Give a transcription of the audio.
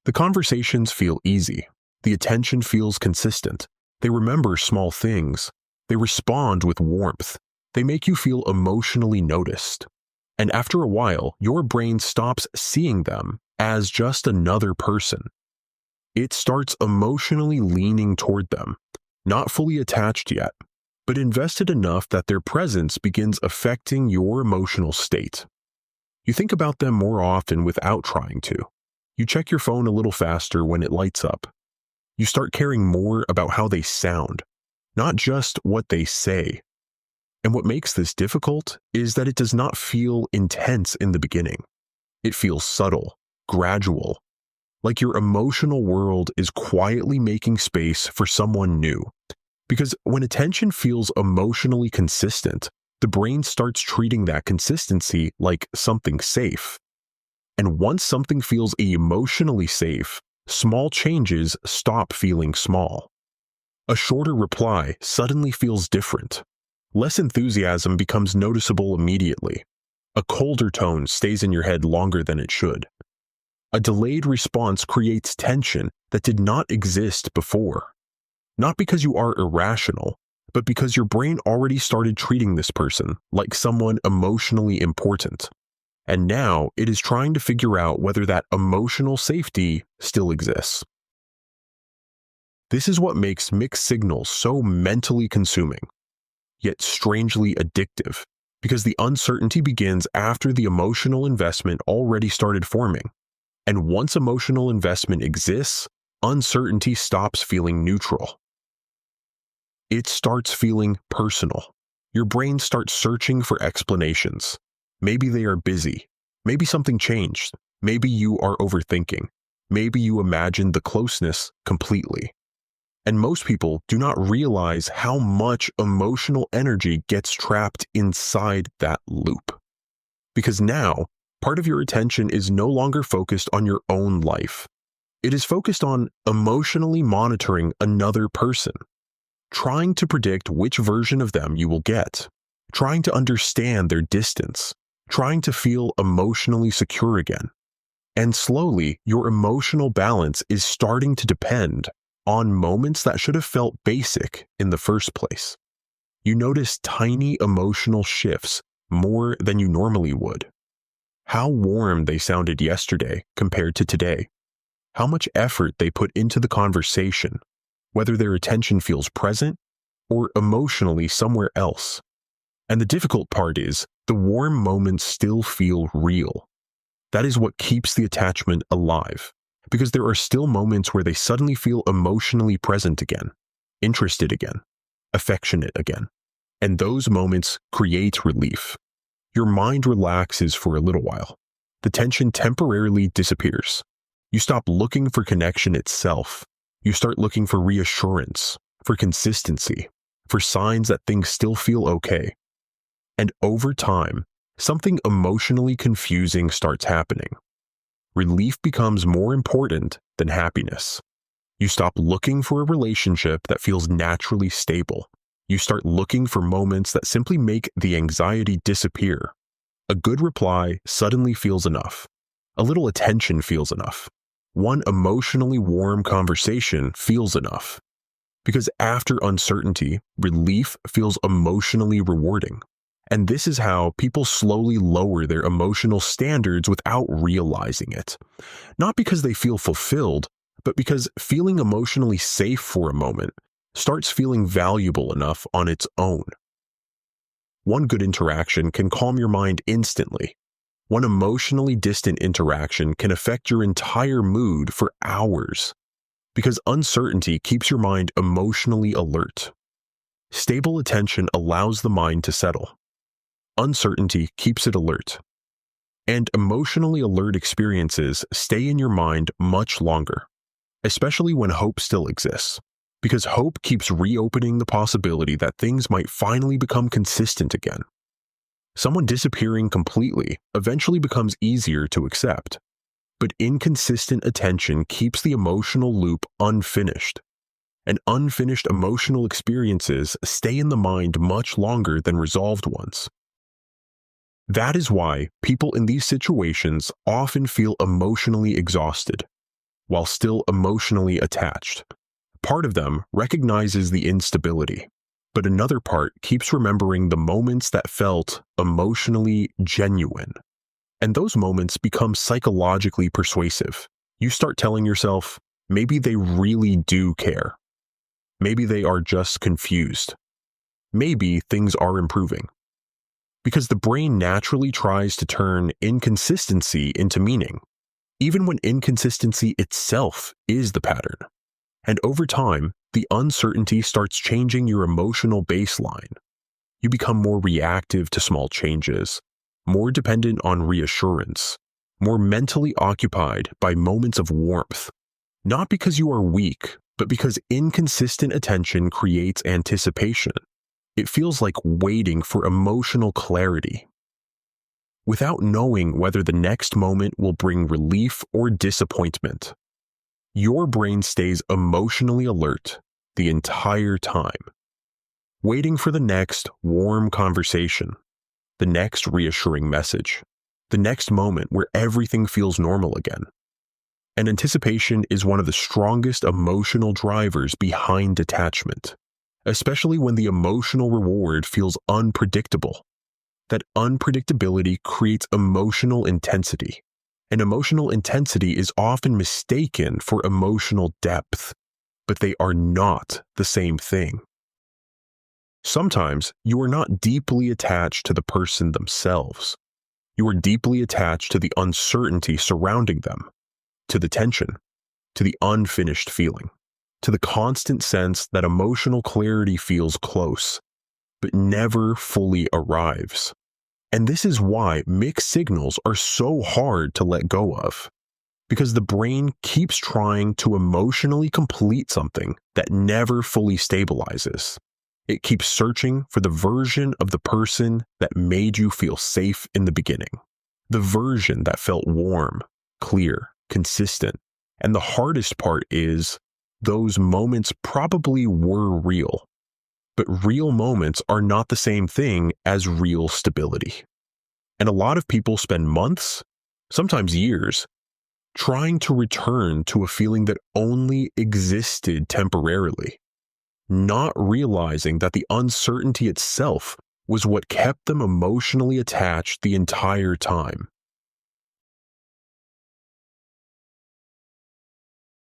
The conversations feel easy. The attention feels consistent. They remember small things. They respond with warmth. They make you feel emotionally noticed. And after a while, your brain stops seeing them as just another person. It starts emotionally leaning toward them, not fully attached yet, but invested enough that their presence begins affecting your emotional state. You think about them more often without trying to. You check your phone a little faster when it lights up. You start caring more about how they sound, not just what they say. And what makes this difficult is that it does not feel intense in the beginning. It feels subtle, gradual, like your emotional world is quietly making space for someone new. Because when attention feels emotionally consistent, the brain starts treating that consistency like something safe. And once something feels emotionally safe, small changes stop feeling small. A shorter reply suddenly feels different. Less enthusiasm becomes noticeable immediately. A colder tone stays in your head longer than it should. A delayed response creates tension that did not exist before. Not because you are irrational, but because your brain already started treating this person like someone emotionally important. And now it is trying to figure out whether that emotional safety still exists. This is what makes mixed signals so mentally consuming, yet strangely addictive, because the uncertainty begins after the emotional investment already started forming. And once emotional investment exists, uncertainty stops feeling neutral. It starts feeling personal. Your brain starts searching for explanations. Maybe they are busy. Maybe something changed. Maybe you are overthinking. Maybe you imagined the closeness completely. And most people do not realize how much emotional energy gets trapped inside that loop. Because now, part of your attention is no longer focused on your own life. It is focused on emotionally monitoring another person, trying to predict which version of them you will get, trying to understand their distance, trying to feel emotionally secure again. And slowly, your emotional balance is starting to depend on moments that should have felt basic in the first place. You notice tiny emotional shifts more than you normally would. How warm they sounded yesterday compared to today. How much effort they put into the conversation, whether their attention feels present or emotionally somewhere else. And the difficult part is, the warm moments still feel real. That is what keeps the attachment alive, because there are still moments where they suddenly feel emotionally present again, interested again, affectionate again. And those moments create relief. Your mind relaxes for a little while. The tension temporarily disappears. You stop looking for connection itself. You start looking for reassurance, for consistency, for signs that things still feel okay. And over time, something emotionally confusing starts happening. Relief becomes more important than happiness. You stop looking for a relationship that feels naturally stable. You start looking for moments that simply make the anxiety disappear. A good reply suddenly feels enough. A little attention feels enough. One emotionally warm conversation feels enough. Because after uncertainty, relief feels emotionally rewarding. And this is how people slowly lower their emotional standards without realizing it. Not because they feel fulfilled, but because feeling emotionally safe for a moment starts feeling valuable enough on its own. One good interaction can calm your mind instantly. One emotionally distant interaction can affect your entire mood for hours, because uncertainty keeps your mind emotionally alert. Stable attention allows the mind to settle. Uncertainty keeps it alert. And emotionally alert experiences stay in your mind much longer, especially when hope still exists, because hope keeps reopening the possibility that things might finally become consistent again. Someone disappearing completely eventually becomes easier to accept, but inconsistent attention keeps the emotional loop unfinished. And unfinished emotional experiences stay in the mind much longer than resolved ones. That is why people in these situations often feel emotionally exhausted. while still emotionally attached. Part of them recognizes the instability, but another part keeps remembering the moments that felt emotionally genuine. And those moments become psychologically persuasive. You start telling yourself, maybe they really do care. Maybe they are just confused. Maybe things are improving. Because the brain naturally tries to turn inconsistency into meaning, even when inconsistency itself is the pattern. And over time, the uncertainty starts changing your emotional baseline. You become more reactive to small changes, more dependent on reassurance, more mentally occupied by moments of warmth, not because you are weak, but because inconsistent attention creates anticipation. It feels like waiting for emotional clarity. Without knowing whether the next moment will bring relief or disappointment, your brain stays emotionally alert the entire time, waiting for the next warm conversation, the next reassuring message, the next moment where everything feels normal again. And anticipation is one of the strongest emotional drivers behind attachment, especially when the emotional reward feels unpredictable. That unpredictability creates emotional intensity, and emotional intensity is often mistaken for emotional depth, but they are not the same thing. Sometimes you are not deeply attached to the person themselves. You are deeply attached to the uncertainty surrounding them, to the tension, to the unfinished feeling, to the constant sense that emotional clarity feels close, but never fully arrives. And this is why mixed signals are so hard to let go of, because the brain keeps trying to emotionally complete something that never fully stabilizes. It keeps searching for the version of the person that made you feel safe in the beginning, the version that felt warm, clear, consistent. And the hardest part is, those moments probably were real. But real moments are not the same thing as real stability. And a lot of people spend months, sometimes years, trying to return to a feeling that only existed temporarily, not realizing that the uncertainty itself was what kept them emotionally attached the entire time.